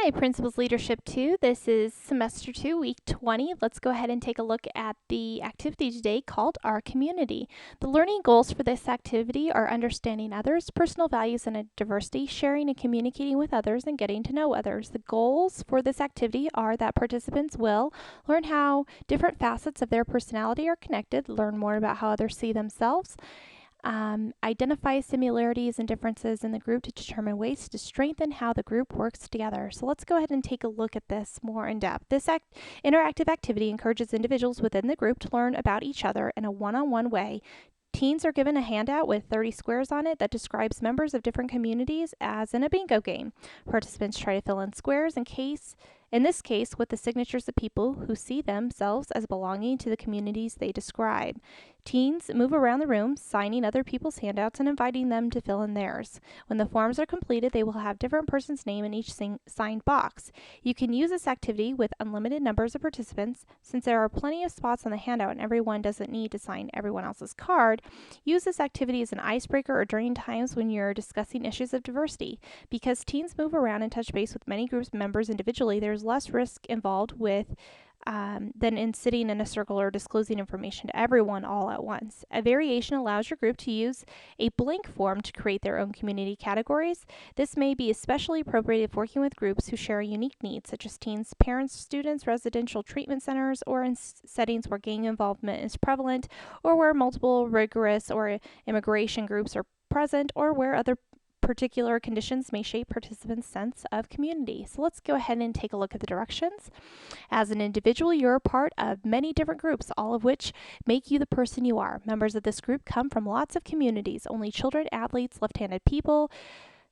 Hi, Principals Leadership 2. This is Semester 2, Week 20. Let's go ahead and take a look at the activity today called Our Community. The learning goals for this activity are understanding others, personal values and diversity, sharing and communicating with others, and getting to know others. The goals for this activity are that participants will learn how different facets of their personality are connected, learn more about how others see themselves, identify similarities and differences in the group to determine ways to strengthen how the group works together. So let's go ahead and take a look at this more in depth. This interactive activity encourages individuals within the group to learn about each other in a one-on-one way. Teens are given a handout with 30 squares on it that describes members of different communities as in a bingo game. Participants try to fill in squares in this case with the signatures of people who see themselves as belonging to the communities they describe. Teens move around the room, signing other people's handouts and inviting them to fill in theirs. When the forms are completed, they will have different person's name in each signed box. You can use this activity with unlimited numbers of participants. Since there are plenty of spots on the handout and everyone doesn't need to sign everyone else's card, use this activity as an icebreaker or during times when you're discussing issues of diversity. Because teens move around and touch base with many groups members individually, there's less risk involved than in sitting in a circle or disclosing information to everyone all at once. A variation allows your group to use a blank form to create their own community categories. This may be especially appropriate if working with groups who share unique needs, such as teens, parents, students, residential treatment centers, or in settings where gang involvement is prevalent, or where multiple rigorous or immigration groups are present, or where other particular conditions may shape participants' sense of community. So let's go ahead and take a look at the directions. As an individual, you're a part of many different groups, all of which make you the person you are. Members of this group come from lots of communities, only children, athletes, left-handed people,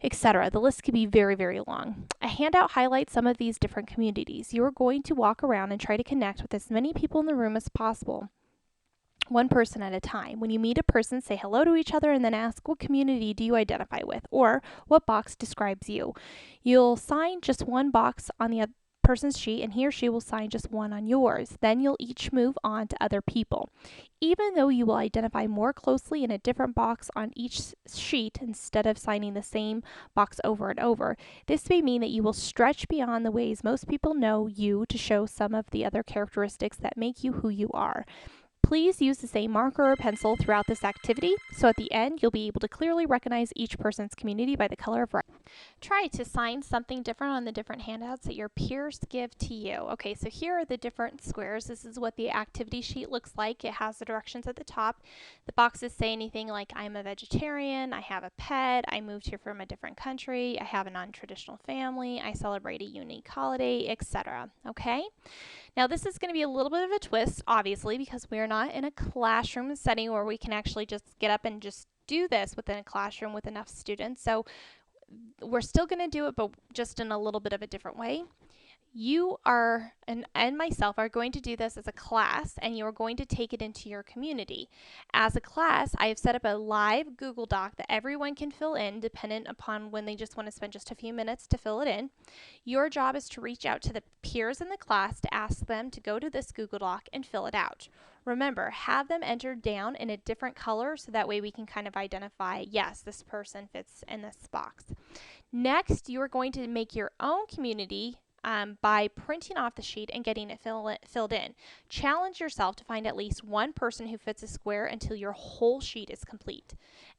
etc. The list could be very, very long. A handout highlights some of these different communities. You are going to walk around and try to connect with as many people in the room as possible, one person at a time. When you meet a person, say hello to each other and then ask, what community do you identify with? Or what box describes you? You'll sign just one box on the person's sheet and he or she will sign just one on yours. Then you'll each move on to other people. Even though you will identify more closely in a different box on each sheet instead of signing the same box over and over, this may mean that you will stretch beyond the ways most people know you to show some of the other characteristics that make you who you are. Please use the same marker or pencil throughout this activity, so at the end you'll be able to clearly recognize each person's community by the color of red. Try to sign something different on the different handouts that your peers give to you. Okay, so here are the different squares. This is what the activity sheet looks like. It has the directions at the top. The boxes say anything like, I'm a vegetarian, I have a pet, I moved here from a different country, I have a non-traditional family, I celebrate a unique holiday, etc. Okay? Now this is going to be a little bit of a twist, obviously, because we're not in a classroom setting where we can actually just get up and just do this within a classroom with enough students. So we're still going to do it, but just in a little bit of a different way. You are, and myself, are going to do this as a class, and you are going to take it into your community. As a class, I have set up a live Google Doc that everyone can fill in, dependent upon when they just want to spend just a few minutes to fill it in. Your job is to reach out to the peers in the class to ask them to go to this Google Doc and fill it out. Remember, have them entered down in a different color so that way we can kind of identify, yes, this person fits in this box. Next, you are going to make your own community by printing off the sheet and getting it filled in. Challenge yourself to find at least one person who fits a square until your whole sheet is complete.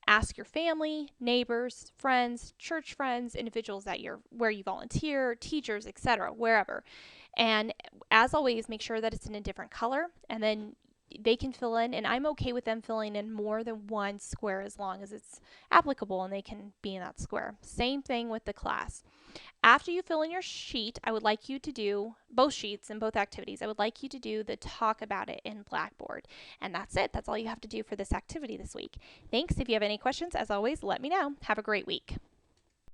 Ask your family, neighbors, friends, church friends, individuals where you volunteer, teachers, etc., wherever. And as always, make sure that it's in a different color, and then they can fill in, and I'm okay with them filling in more than one square as long as it's applicable and they can be in that square. Same thing with the class. After you fill in your sheet, I would like you to do both sheets and both activities. I would like you to do the talk about it in Blackboard. And that's it. That's all you have to do for this activity this week. Thanks. If you have any questions, as always, let me know. Have a great week.